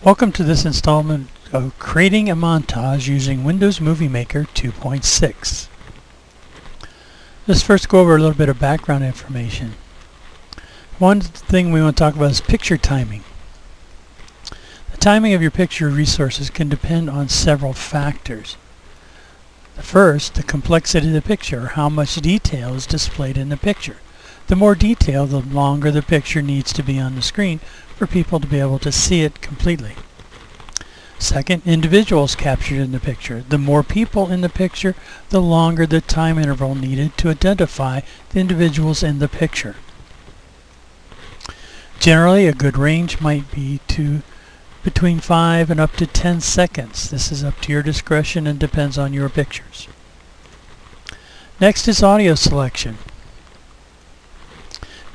Welcome to this installment of creating a montage using Windows Movie Maker 2.6. Let's first go over a little bit of background information. One thing we want to talk about is picture timing. The timing of your picture resources can depend on several factors. The first, the complexity of the picture, or how much detail is displayed in the picture. The more detail, the longer the picture needs to be on the screen for people to be able to see it completely. Second, individuals captured in the picture. The more people in the picture, the longer the time interval needed to identify the individuals in the picture. Generally, a good range might be between 5 and up to 10 seconds. This is up to your discretion and depends on your pictures. Next is audio selection.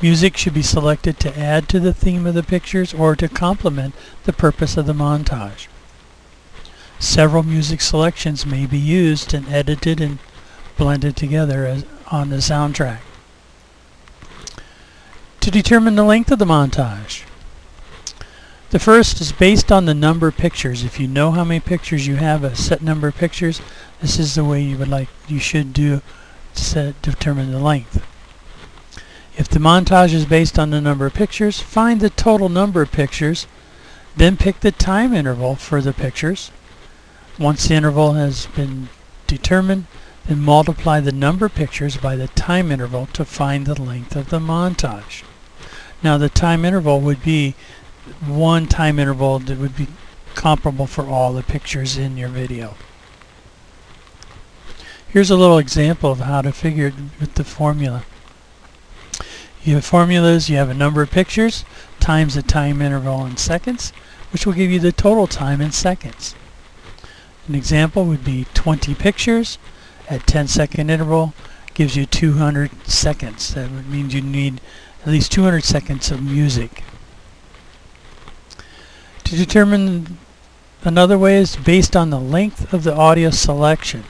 Music should be selected to add to the theme of the pictures or to complement the purpose of the montage. Several music selections may be used and edited and blended together on the soundtrack. To determine the length of the montage. The first is based on the number of pictures. If you know how many pictures you have, a set number of pictures, this is the way you should do to determine the length. If the montage is based on the number of pictures, find the total number of pictures, then pick the time interval for the pictures. Once the interval has been determined, then multiply the number of pictures by the time interval to find the length of the montage. Now the time interval would be one time interval that would be comparable for all the pictures in your video. Here's a little example of how to figure it with the formula. You have formulas, you have a number of pictures times the time interval in seconds, which will give you the total time in seconds. An example would be 20 pictures at 10-second interval gives you 200 seconds. That would mean you need at least 200 seconds of music. To determine another way is based on the length of the audio selection.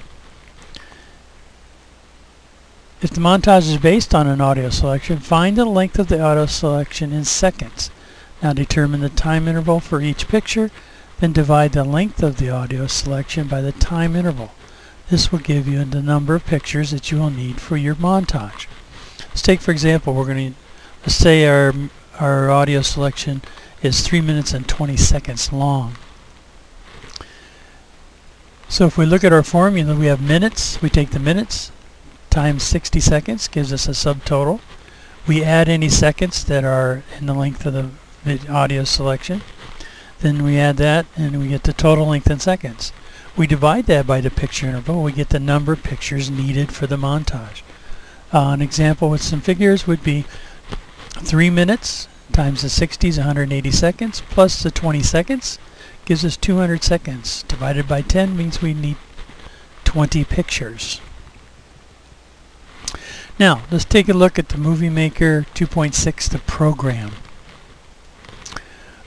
If the montage is based on an audio selection, find the length of the audio selection in seconds. Now determine the time interval for each picture, then divide the length of the audio selection by the time interval. This will give you the number of pictures that you will need for your montage. Let's take, for example, let's say our audio selection is 3 minutes and 20 seconds long. So if we look at our formula, we have minutes. We take the minutes times 60 seconds gives us a subtotal. We add any seconds that are in the length of the audio selection. Then we add that and we get the total length in seconds. We divide that by the picture interval. We get the number of pictures needed for the montage. An example with some figures would be 3 minutes times the 60 is 180 seconds plus the 20 seconds gives us 200 seconds. Divided by 10 means we need 20 pictures. Now, let's take a look at the Movie Maker 2.6, the program.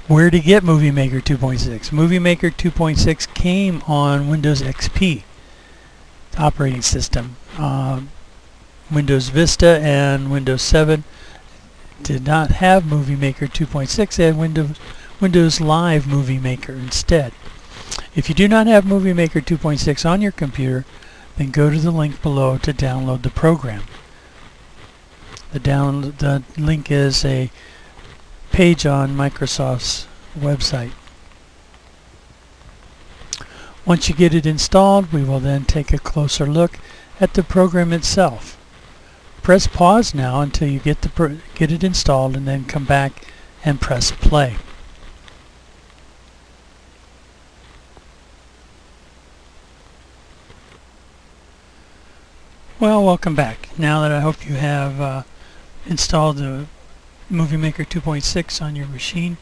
Where to get Movie Maker 2.6? Movie Maker 2.6 came on Windows XP operating system. Windows Vista and Windows 7 did not have Movie Maker 2.6. They had Windows Live Movie Maker instead. If you do not have Movie Maker 2.6 on your computer, then go to the link below to download the program. The link is a page on Microsoft's website. Once you get it installed, we will then take a closer look at the program itself. Press pause now until you get it installed and then come back and press play. Well, welcome back. Now that I hope you have installed the Movie Maker 2.6 on your machine,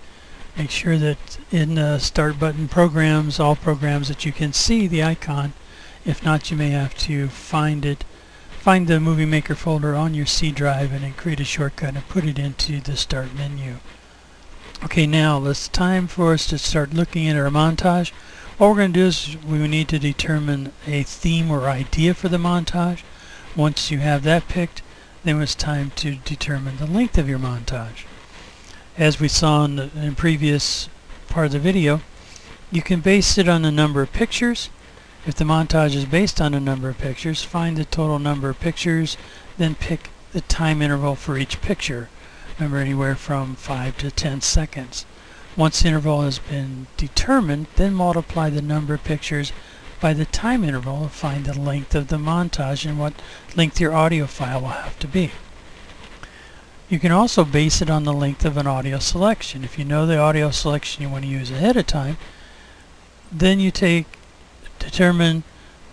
make sure that in the Start button programs, all programs that you can see the icon. If not, you may have to find the Movie Maker folder on your C drive and then create a shortcut and put it into the Start menu. Okay, now it's time for us to start looking at our montage. What we're going to do is we need to determine a theme or idea for the montage. Once you have that picked, then it's time to determine the length of your montage. As we saw in the previous part of the video, You can base it on the number of pictures. If the montage is based on a number of pictures, find the total number of pictures, then pick the time interval for each picture. Remember, anywhere from 5 to 10 seconds. Once the interval has been determined, then multiply the number of pictures by the time interval to find the length of the montage and what length your audio file will have to be. You can also base it on the length of an audio selection. If you know the audio selection you want to use ahead of time, then you determine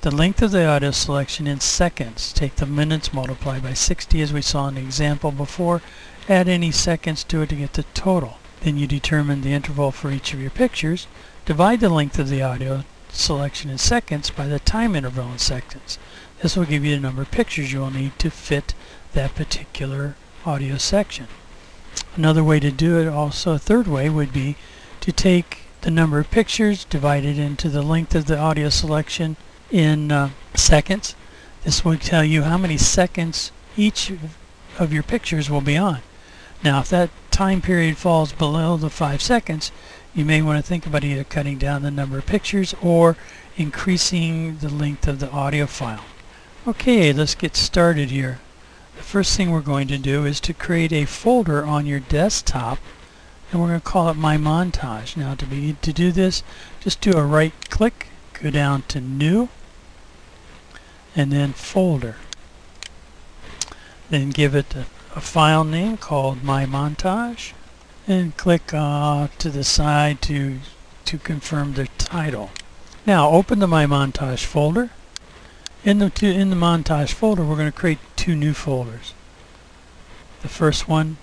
the length of the audio selection in seconds. Take the minutes, multiply by 60 as we saw in the example before, add any seconds to it to get the total. Then you determine the interval for each of your pictures, divide the length of the audio selection in seconds by the time interval in seconds. This will give you the number of pictures you will need to fit that particular audio section. Another way to do it, also a third way, would be to take the number of pictures, divide it into the length of the audio selection in seconds. This will tell you how many seconds each of your pictures will be on. Now, if that time period falls below the 5 seconds, you may want to think about either cutting down the number of pictures or increasing the length of the audio file. Okay, let's get started here. The first thing we're going to do is to create a folder on your desktop, and we're going to call it My Montage. Now, to do this, just do a right click, go down to New, and then Folder. Then give it a file name called My Montage, and click to the side to confirm the title. Now open the My Montage folder. In the Montage folder, we're going to create 2 new folders. The first one,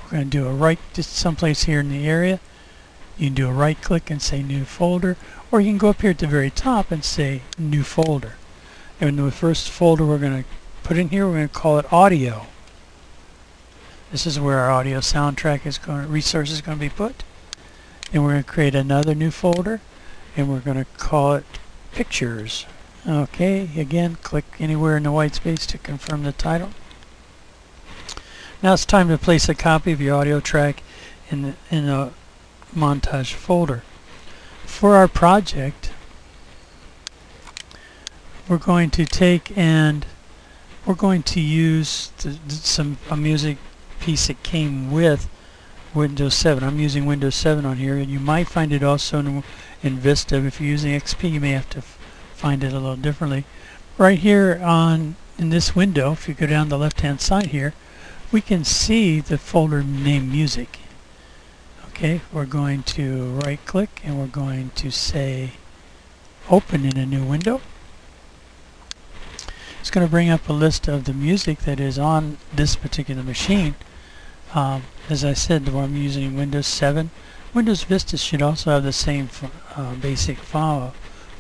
we're going to do a right, just someplace here in the area. You can do a right click and say New Folder, or you can go up here at the very top and say New Folder. And the first folder we're going to put in here, we're going to call it Audio. This is where our audio soundtrack resource is going to be put. And we're going to create another new folder, and we're going to call it Pictures. Okay, again, click anywhere in the white space to confirm the title. Now it's time to place a copy of your audio track in the Montage folder. For our project, we're going to take and we're going to use a music piece that came with Windows 7. I'm using Windows 7 on here, and you might find it also in Vista. If you're using XP, you may have to find it a little differently. Right here in this window, if you go down the left hand side here, we can see the folder named Music. Okay, we're going to right click and we're going to say Open in a new window. It's going to bring up a list of the music that is on this particular machine. As I said, I'm using Windows 7. Windows Vista should also have the same basic file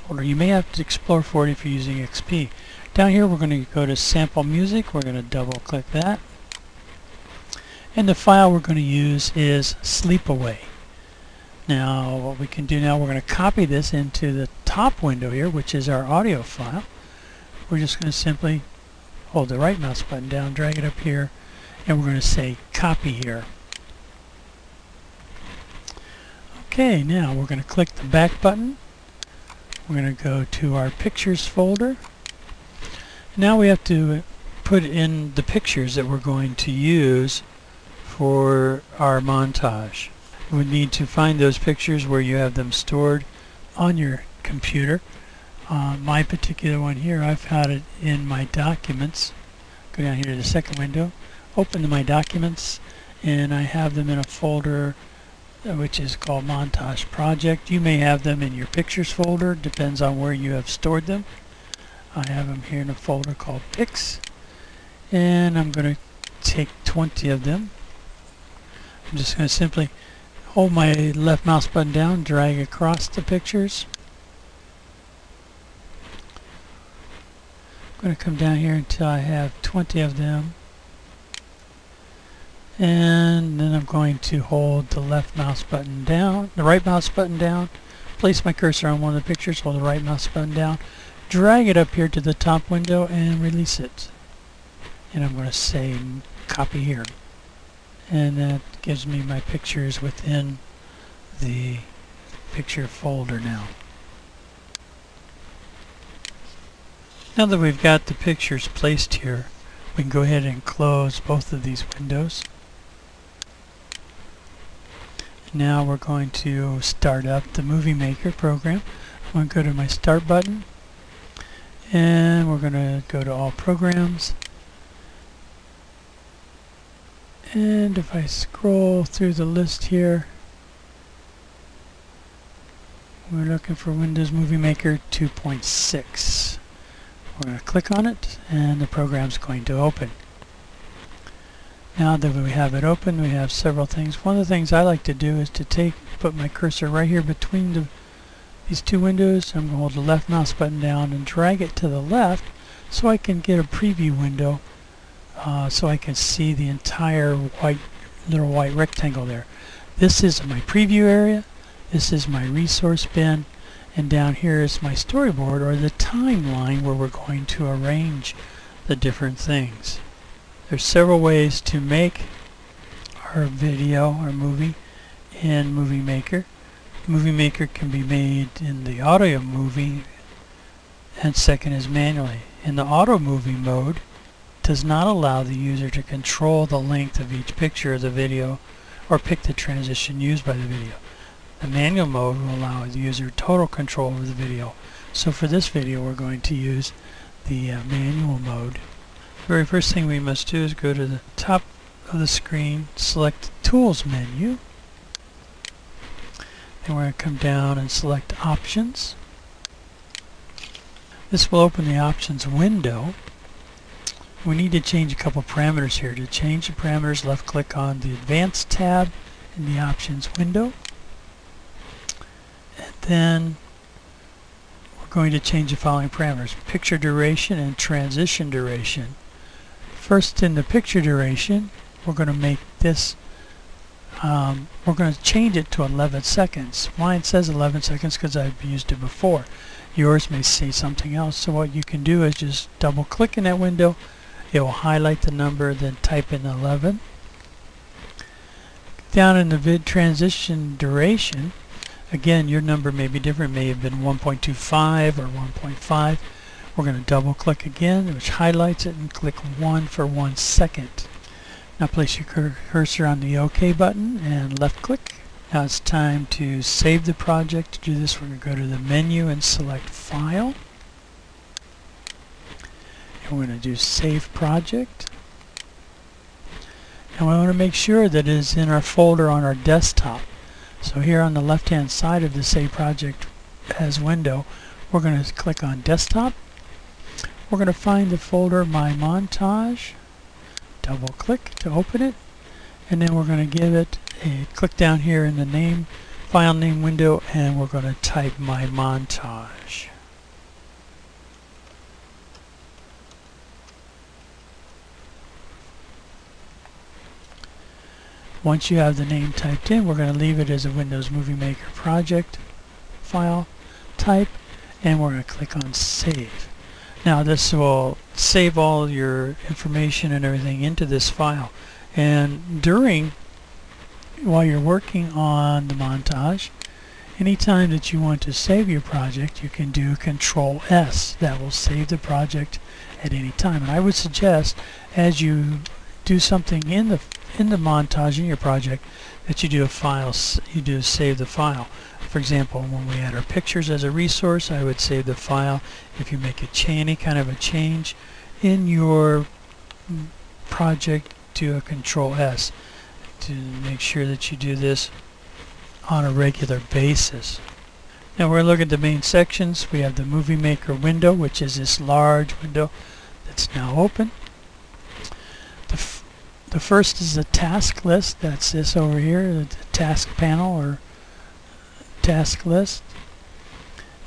folder. You may have to explore for it if you're using XP. Down here we're going to go to Sample Music. We're going to double click that. And the file we're going to use is Sleepaway. Now what we can do now, we're going to copy this into the top window here, which is our audio file. We're just going to simply hold the right mouse button down, drag it up here, and we're going to say Copy here. Okay, now we're going to click the back button. We're going to go to our Pictures folder. Now we have to put in the pictures that we're going to use for our montage. We need to find those pictures where you have them stored on your computer. My particular one here, I've had it in my documents. Go down here to the second window, open to my documents, and I have them in a folder which is called Montage Project. You may have them in your Pictures folder, depends on where you have stored them. I have them here in a folder called Pics, and I'm going to take 20 of them. I'm just going to simply hold my left mouse button down, drag across the pictures. I'm going to come down here until I have 20 of them, and then I'm going to hold the left mouse button down, the right mouse button down, place my cursor on one of the pictures, hold the right mouse button down, drag it up here to the top window and release it. And I'm going to say Copy here. And that gives me my pictures within the picture folder now. Now that we've got the pictures placed here, we can go ahead and close both of these windows. Now we're going to start up the Movie Maker program. I'm going to go to my Start button, and we're going to go to All Programs. And if I scroll through the list here, we're looking for Windows Movie Maker 2.6. We're going to click on it, and the program's going to open. Now that we have it open, we have several things. One of the things I like to do is to put my cursor right here between these two windows. I'm going to hold the left mouse button down and drag it to the left so I can get a preview window, so I can see the entire little white rectangle there. This is my preview area. This is my resource bin. And down here is my storyboard, or the timeline where we're going to arrange the different things. There's several ways to make our video or movie in Movie Maker. Movie Maker can be made in the audio movie, and second is manually. In the auto movie mode, does not allow the user to control the length of each picture of the video or pick the transition used by the video. The manual mode will allow the user total control over the video. So for this video we're going to use the manual mode. The very first thing we must do is go to the top of the screen, select the Tools menu. Then we're going to come down and select Options. This will open the Options window. We need to change a couple parameters here. To change the parameters, left click on the Advanced tab in the Options window. And then we're going to change the following parameters: picture duration and transition duration. First, in the picture duration, we're going to make this, we're going to change it to 11 seconds. Mine says 11 seconds because I've used it before. Yours may say something else. So what you can do is just double click in that window. It will highlight the number, then type in 11. Down in the vid transition duration, again, your number may be different. It may have been 1.25 or 1.5. We're going to double click again, which highlights it, and click 1 for 1 second. Now place your cursor on the OK button and left click. Now it's time to save the project. To do this, we're going to go to the menu and select File. And we're going to do Save Project. And we want to make sure that it is in our folder on our desktop. So here on the left hand side of the Save Project as window, we're going to click on Desktop. We're going to find the folder My Montage, double click to open it, and then we're going to give it a click down here in the file name window, and we're going to type My Montage. Once you have the name typed in, we're going to leave it as a Windows Movie Maker project file type, and we're going to click on Save. Now this will save all your information and everything into this file, and while you're working on the montage, anytime that you want to save your project, you can do Control S. That will save the project at any time. And I would suggest, as you do something in the montage in your project, that you do save the file. For example, when we add our pictures as a resource, I would save the file. If you make any kind of a change in your project, do a Control S to make sure that you do this on a regular basis. Now we're looking at the main sections. We have the Movie Maker window, which is this large window that's now open. The first is the task list. That's this over here, the task panel or task list.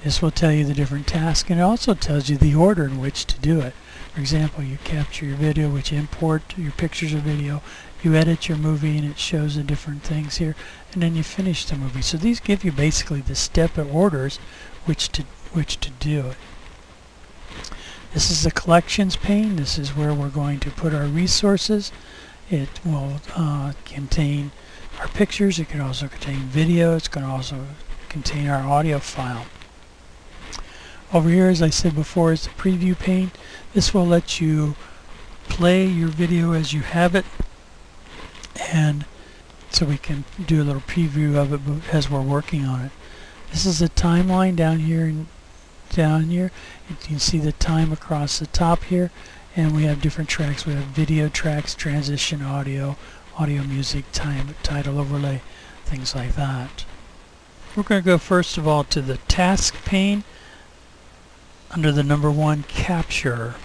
This will tell you the different tasks, and it also tells you the order in which to do it. For example, you capture your video, which you import your pictures of video, you edit your movie, and it shows the different things here, and then you finish the movie. So these give you basically the step orders which to do it. This is the collections pane. This is where we're going to put our resources. It will contain our pictures. It can also contain video. It's going to also contain our audio file. Over here, as I said before, is the preview pane. This will let you play your video as you have it, and so we can do a little preview of it as we're working on it. This is a timeline down here, and down here you can see the time across the top here, and we have different tracks. We have video tracks, transition audio, audio music, time, title overlay, things like that. We're going to go first of all to the task pane under the number 1 capture.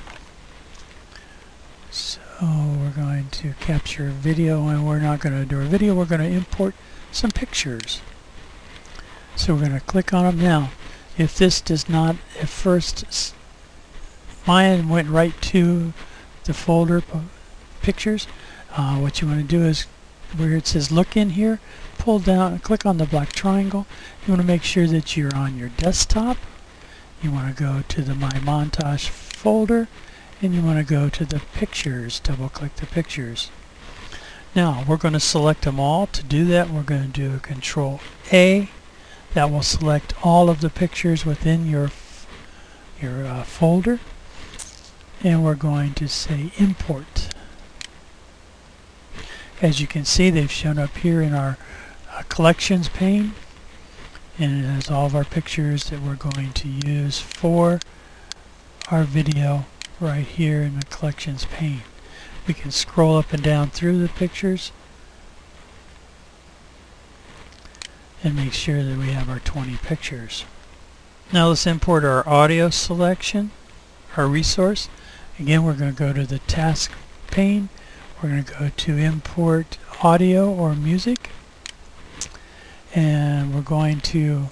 So we're going to capture a video, and we're not going to do a video, we're going to import some pictures. So we're going to click on them now. If this does not, at first, mine went right to the folder pictures. What you want to do is, where it says look in here, pull down and click on the black triangle. You want to make sure that you're on your desktop. You want to go to the My Montage folder, and you want to go to the pictures, double click the pictures. Now we're going to select them all. To do that, we're going to do a Control A. That will select all of the pictures within your folder, and we're going to say import. As you can see, they've shown up here in our collections pane, and it has all of our pictures that we're going to use for our video right here in the collections pane. We can scroll up and down through the pictures and make sure that we have our 20 pictures. Now let's import our audio selection, our resource. Again, we're going to go to the task pane. We're going to go to import audio or music, and we're going to,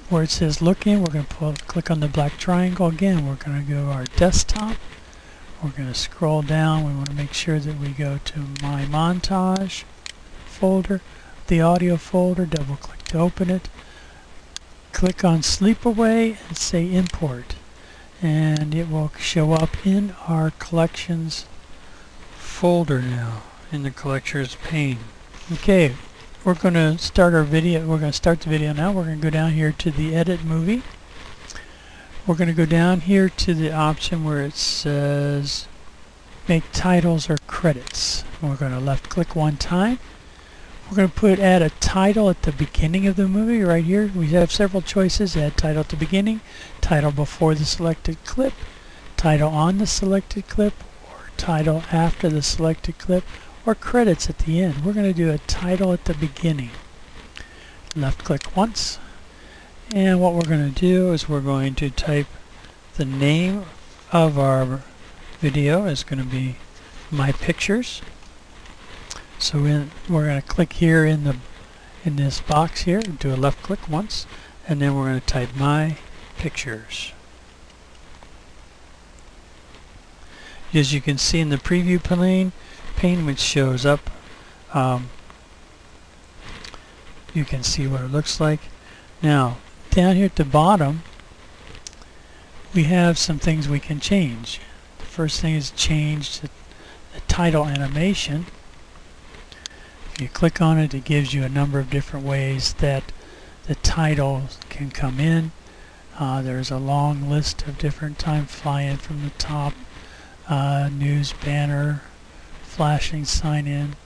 where it says look in, we're going to click on the black triangle again. We're going to go to our desktop. We're going to scroll down. We want to make sure that we go to My Montage folder, the audio folder, double click to open it. Click on Sleep Away and say import, and it will show up in our collections folder now in the collections pane. Okay, we're going to start our video. We're going to start the video now. We're going to go down here to the edit movie. We're going to go down here to the option where it says make titles or credits. We're going to left click one time. We're going to add a title at the beginning of the movie right here. We have several choices: add title at the beginning, title before the selected clip, title on the selected clip, or title after the selected clip, or credits at the end. We're going to do a title at the beginning. Left click once, and what we're going to do is we're going to type the name of our video. Is going to be My Pictures. So we're going to click here in this box here, do a left click once, and then we're going to type My Pictures. As you can see in the preview pane which shows up, you can see what it looks like. Now down here at the bottom we have some things we can change. The first thing is change the title animation. If you click on it, it gives you a number of different ways that the title can come in. There's a long list of different times. Fly in from the top, news banner, flashing sign in.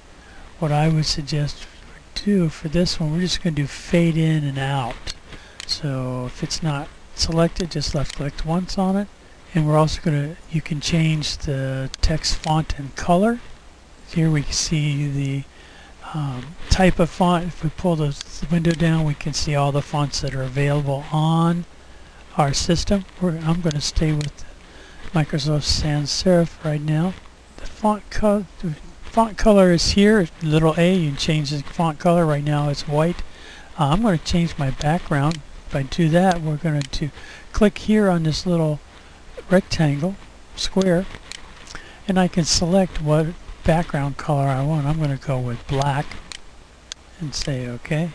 What I would suggest do for this one, we're just going to do fade in and out. So if it's not selected, just left click once on it. And we're also going to, you can change the text font and color. Here we see the type of font. If we pull the window down, we can see all the fonts that are available on our system. I'm going to stay with Microsoft Sans Serif right now. The font color is here, little a. You can change the font color. Right now it's white. I'm going to change my background. If I do that, we're going to click here on this little rectangle, square, and I can select what background color I want. I'm going to go with black and say OK.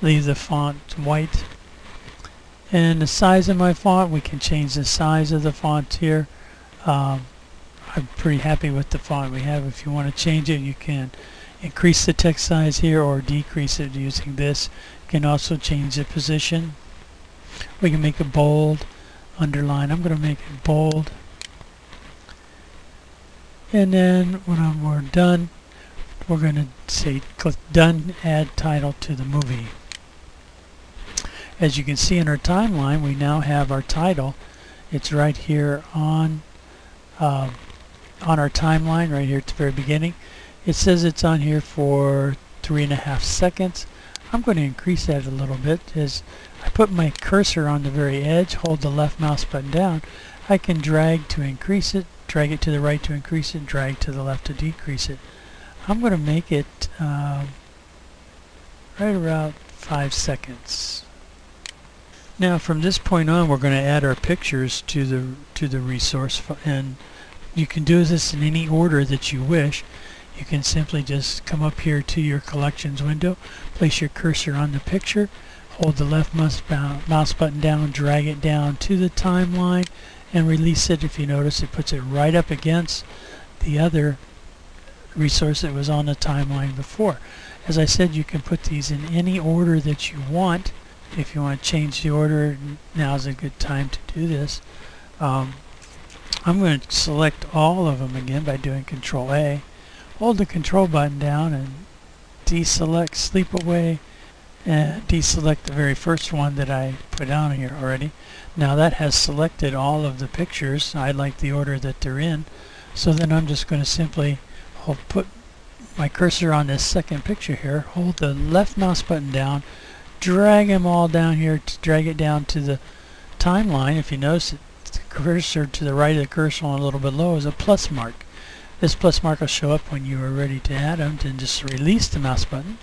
Leave the font white. And the size of my font, we can change the size of the font here. I'm pretty happy with the font we have. If you want to change it, you can increase the text size here or decrease it using this. We can also change the position. We can make it bold, underline. I'm going to make it bold. And then when we're done, we're going to say click done, add title to the movie. As you can see in our timeline, we now have our title. It's right here on our timeline, right here at the very beginning. It says it's on here for 3.5 seconds. I'm going to increase that a little bit. As I put my cursor on the very edge, hold the left mouse button down, I can drag to increase it, drag it to the right to increase it, drag to the left to decrease it. I'm going to make it right around 5 seconds. Now from this point on, we're going to add our pictures to the resource, and you can do this in any order that you wish. You can simply just come up here to your collections window, place your cursor on the picture, hold the left mouse button down, drag it down to the timeline, and release it. If you notice, it puts it right up against the other resource that was on the timeline before. As I said, you can put these in any order that you want. If you want to change the order, now's a good time to do this. I'm going to select all of them again by doing Control A. Hold the Control button down and deselect Sleep Away, and deselect the very first one that I put on here already. Now that has selected all of the pictures. I like the order that they're in. So then I'm just going to simply put my cursor on this second picture here, hold the left mouse button down, drag them all down here to drag it down to the timeline. If you notice, the cursor to the right of the cursor and a little bit below is a plus mark. This plus mark will show up when you are ready to add them. Then just release the mouse button.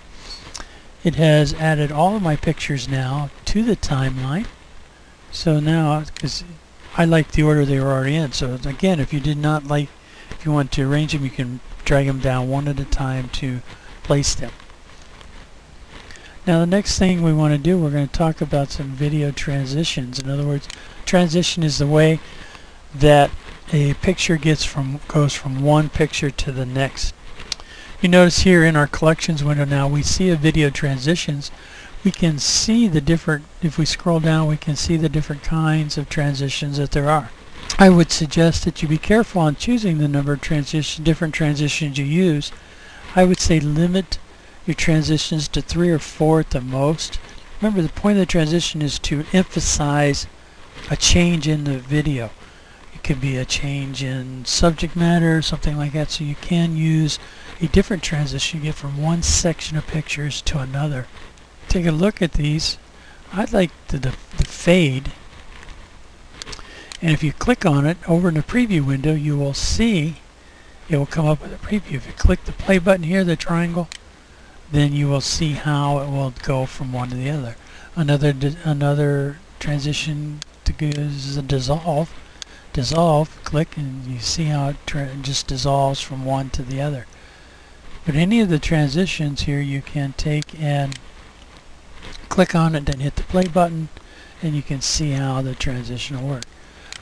It has added all of my pictures now to the timeline. So now, because I like the order they were already in, so again, if you did not like, if you want to arrange them, you can drag them down one at a time to place them. Now the next thing we want to do, we're going to talk about some video transitions. In other words, transition is the way that a picture goes from one picture to the next. You notice here in our collections window now we see a video transitions. We can see the different, if we scroll down, we can see the different kinds of transitions that there are. I would suggest that you be careful on choosing the number of different transitions you use. I would say limit your transitions to 3 or 4 at the most. Remember, the point of the transition is to emphasize a change in the video. It could be a change in subject matter, something like that, so you can use a different transition you get from one section of pictures to another. Take a look at these. I like the fade, and if you click on it over in the preview window, you will see it will come up with a preview. If you click the play button here, the triangle, then you will see how it will go from one to the other. Another transition to go is a dissolve. Dissolve, click, and you see how it just dissolves from one to the other. But any of the transitions here, you can take and click on it, then hit the play button, and you can see how the transition will work.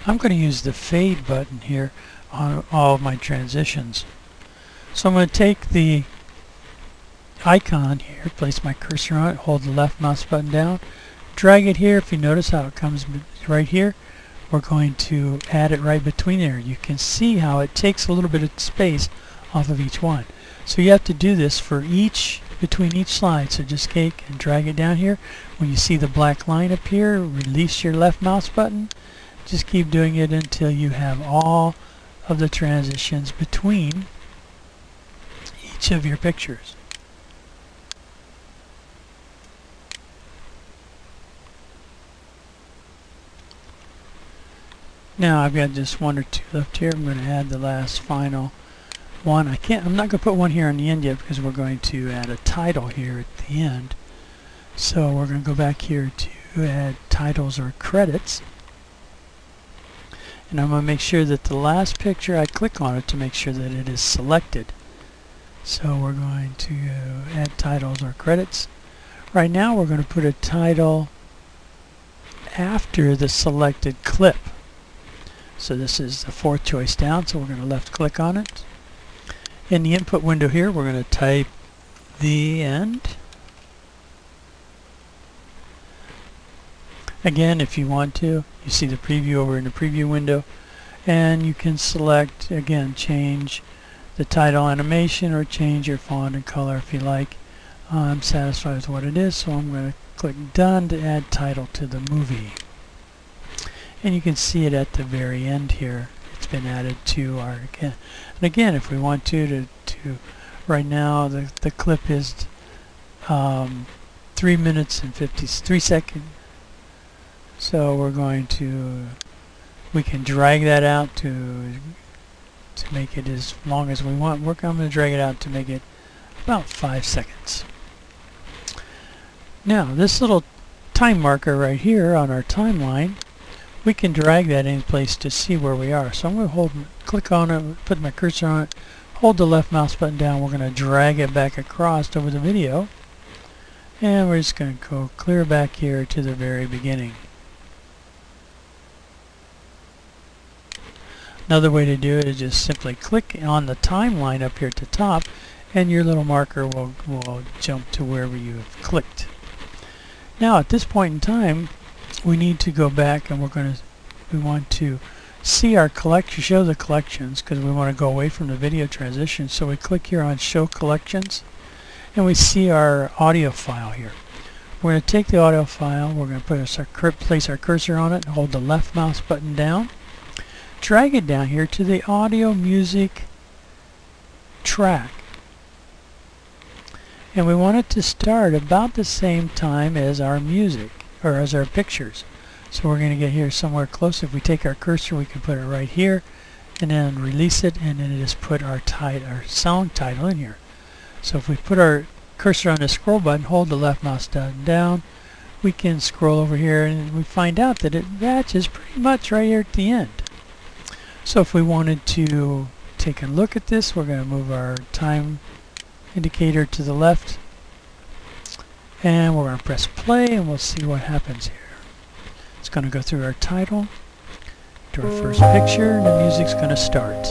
I'm going to use the fade button here on all of my transitions. So I'm going to take the icon here, place my cursor on it, hold the left mouse button down, drag it here. If you notice how it comes right here, we're going to add it right between there. You can see how it takes a little bit of space off of each one. So you have to do this for between each slide. So just take and drag it down here. When you see the black line appear, release your left mouse button. Just keep doing it until you have all of the transitions between each of your pictures. Now I've got just 1 or 2 left here. I'm going to add the last final one. I'm not going to put one here on the end yet because we're going to add a title here at the end. So we're going to go back here to add titles or credits. And I'm going to make sure that the last picture, I click on it to make sure that it is selected. So we're going to add titles or credits. Right now we're going to put a title after the selected clip. So this is the 4th choice down, so we're going to left click on it. In the input window here, we're going to type the end. Again, if you want to, you see the preview over in the preview window, and you can select, again, change the title animation or change your font and color if you like. I'm satisfied with what it is, so I'm going to click Done to add title to the movie. And you can see it at the very end here. It's been added to our, and again, if we want to right now the clip is 3 minutes and 53 seconds. So we're going to, we can drag that out to make it as long as we want. I'm going to drag it out to make it about 5 seconds. Now this little time marker right here on our timeline, we can drag that in place to see where we are. So I'm going to click on it, put my cursor on it, hold the left mouse button down. We're going to drag it back across over the video, and we're just going to go clear back here to the very beginning. Another way to do it is just simply click on the timeline up here at the top, and your little marker will jump to wherever you have clicked. Now at this point in time, we need to go back, and we want to see our collection, show the collections, because we want to go away from the video transition. So we click here on Show Collections, and we see our audio file here. We're going to take the audio file, we're going to place our cursor on it, and hold the left mouse button down. Drag it down here to the audio music track, and we want it to start about the same time as our music, or as our pictures. So we're going to get here somewhere close. If we take our cursor, we can put it right here, and then release it, and then just put our song title in here. So if we put our cursor on the scroll button, hold the left mouse button down, we can scroll over here, and we find out that it matches pretty much right here at the end. So if we wanted to take a look at this, we're going to move our time indicator to the left, and we're going to press play, and we'll see what happens here. It's going to go through our title, to our first picture, and the music's going to start.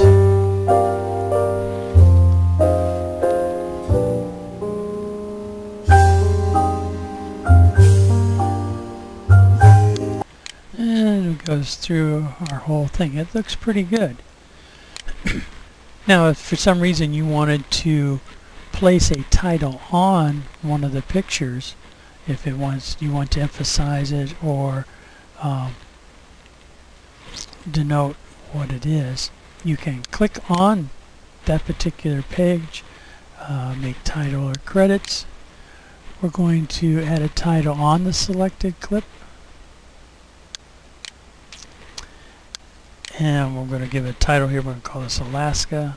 Goes through our whole thing. It looks pretty good. Now if for some reason you wanted to place a title on one of the pictures, if you want to emphasize it or denote what it is, you can click on that particular page, make title or credits. We're going to add a title on the selected clip, and we're going to give it a title here. We're going to call this Alaska.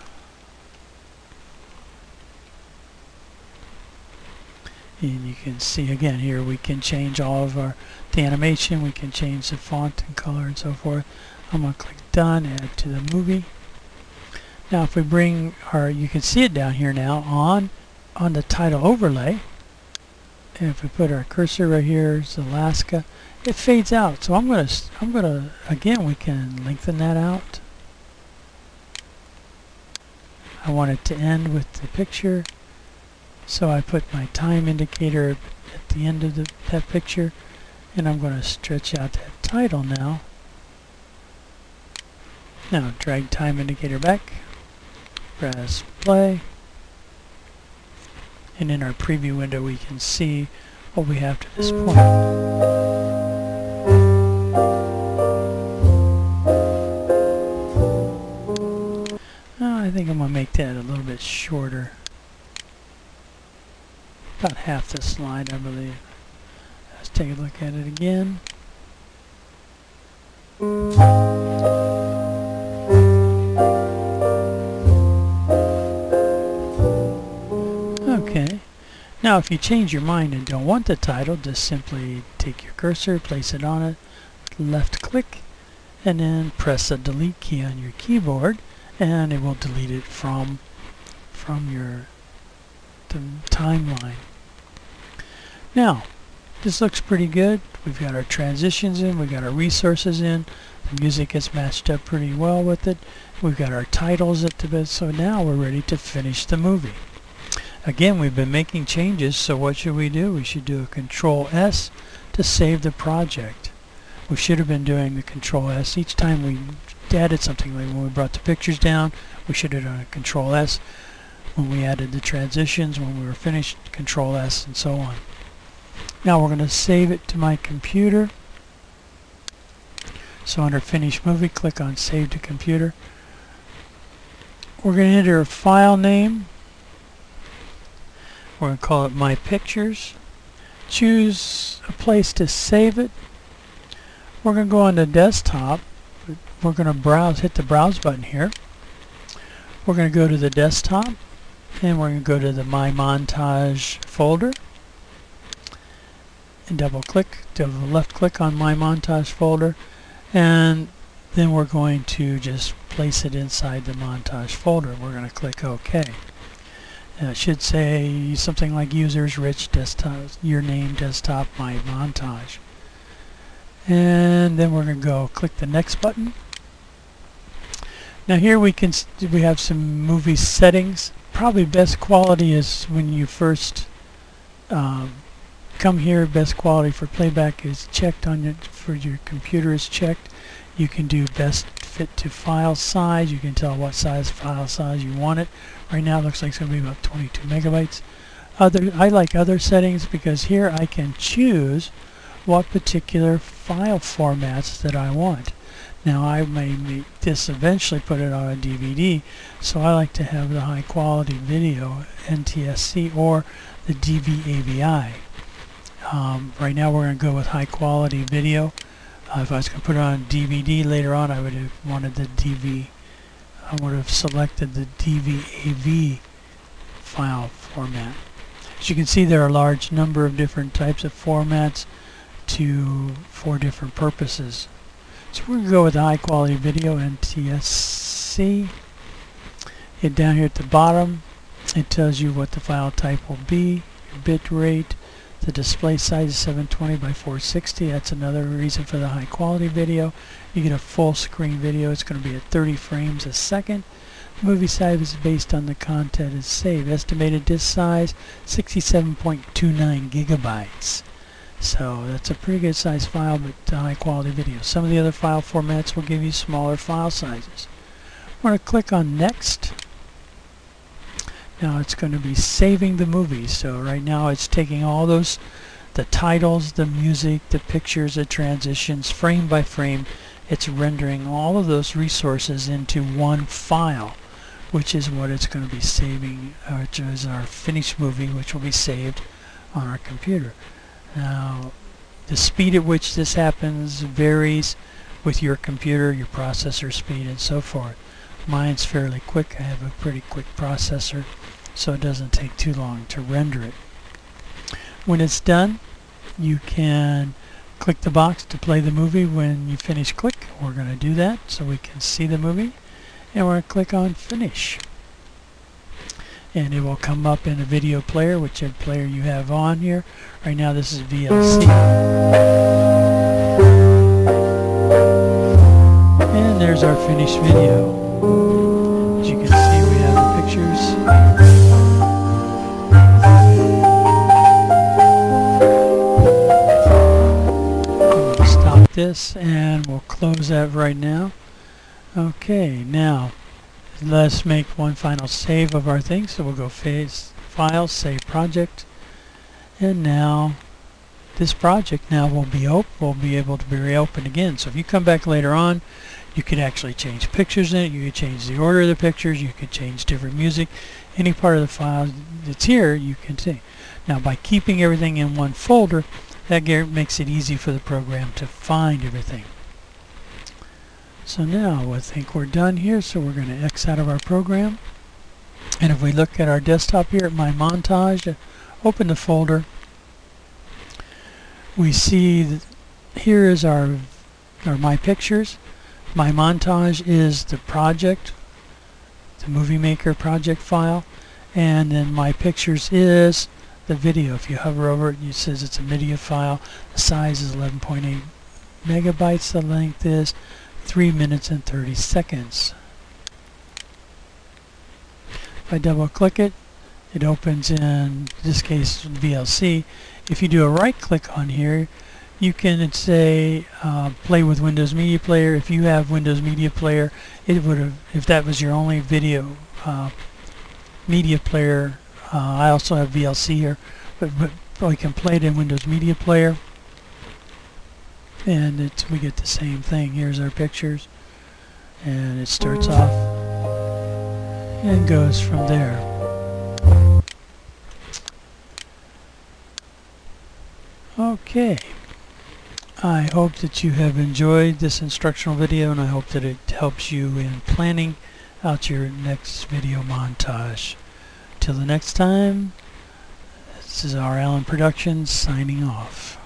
And you can see again here we can change all of the animation, we can change the font and color and so forth. I'm going to click Done, add to the movie. Now if we bring you can see it down here now on the title overlay. And if we put our cursor right here, it's Alaska, it fades out. So I'm gonna again, we can lengthen that out. I want it to end with the picture, so I put my time indicator at the end of that picture, and I'm going to stretch out that title now. Now drag time indicator back, press play, and in our preview window we can see what we have to this point. I think I'm going to make that a little bit shorter. About half the slide, I believe. Let's take a look at it again. Okay. Now if you change your mind and don't want the title, just simply take your cursor, place it on it, left click, and then press the delete key on your keyboard, and it will delete it from the timeline. Now this looks pretty good. We've got our transitions in, we've got our resources in, the music is matched up pretty well with it, we've got our titles at the bit, so now we're ready to finish the movie. Again, we've been making changes, so what should we do? We should do a Control S to save the project. we should have been doing the Control S. Each time we added something, like when we brought the pictures down, we should have done a Control S. When we added the transitions, when we were finished, Control S, and so on. Now we're going to save it to my computer. So under Finish Movie, click on Save to Computer. We're going to enter a file name. We're going to call it My Pictures. Choose a place to save it. We're going to go on the desktop. We're going to browse, hit the Browse button here. We're going to go to the desktop, and we're going to go to the My Montage folder. And left click on My Montage folder, and then we're going to just place it inside the Montage folder. We're going to click OK. And it should say something like Users, Rich, Desktop, Your Name, Desktop, My Montage. And then we're going to go click the Next button. Now here we have some movie settings. Probably best quality is when you first come here. Best quality for playback is checked on for your computer is checked. You can do best fit to file size. You can tell what size file size you want it. Right now it looks like it's going to be about 22 megabytes. I like other settings because here I can choose what particular file formats that I want. Now I may make this eventually put it on a DVD, so I like to have the high quality video NTSC or the DVAVI. Right now we're going to go with high quality video. If I was going to put it on DVD later on, I would have wanted the I would have selected the DVAV file format. As you can see, there are a large number of different types of formats for different purposes. So we're going to go with high quality video NTSC. Hit down here at the bottom. It tells you what the file type will be, your bit rate. The display size is 720 by 460. That's another reason for the high quality video. You get a full screen video. It's going to be at 30 frames a second. The movie size is based on the content is saved. Estimated disk size 67.29 gigabytes. So that's a pretty good size file, but high quality video. Some of the other file formats will give you smaller file sizes. I'm going to click on Next. Now it's going to be saving the movie. So right now it's taking all those, the titles, the music, the pictures, the transitions, frame by frame. It's rendering all of those resources into one file, which is what it's going to be saving, which is our finished movie, which will be saved on our computer. Now, the speed at which this happens varies with your computer, your processor speed, and so forth. Mine's fairly quick. I have a pretty quick processor, so it doesn't take too long to render it. When it's done, you can click the box to play the movie. When you finish, click. We're going to do that so we can see the movie, and we're going to click on Finish. And it will come up in a video player, whichever player you have on here. Right now this is VLC. And there's our finished video. As you can see, we have the pictures. We'll stop this and we'll close that right now. Okay, now let's make one final save of our thing. So we'll go File, Save Project, and now this project now will be able to be reopened again. So if you come back later on, you could actually change pictures in it. You could change the order of the pictures. You could change different music. Any part of the file that's here, you can see. Now by keeping everything in one folder, that makes it easy for the program to find everything. So now I think we're done here, so we're going to X out of our program. And if we look at our desktop here at My Montage, open the folder, we see that here is our My Pictures. My Montage is the project, the Movie Maker project file, and then My Pictures is the video. If you hover over it, it says it's a media file. The size is 11.8 megabytes. The length is 3 minutes and 30 seconds. If I double click it, it opens in this case VLC. If you do a right click on here, you can say play with Windows Media Player. If you have Windows Media Player, it would have, if that was your only video media player. I also have VLC here, but we can play it in Windows Media Player, and we get the same thing. Here's our pictures, and it starts off and goes from there. Okay, I hope that you have enjoyed this instructional video, and I hope that it helps you in planning out your next video montage. Till the next time, this is R. Allen Productions signing off.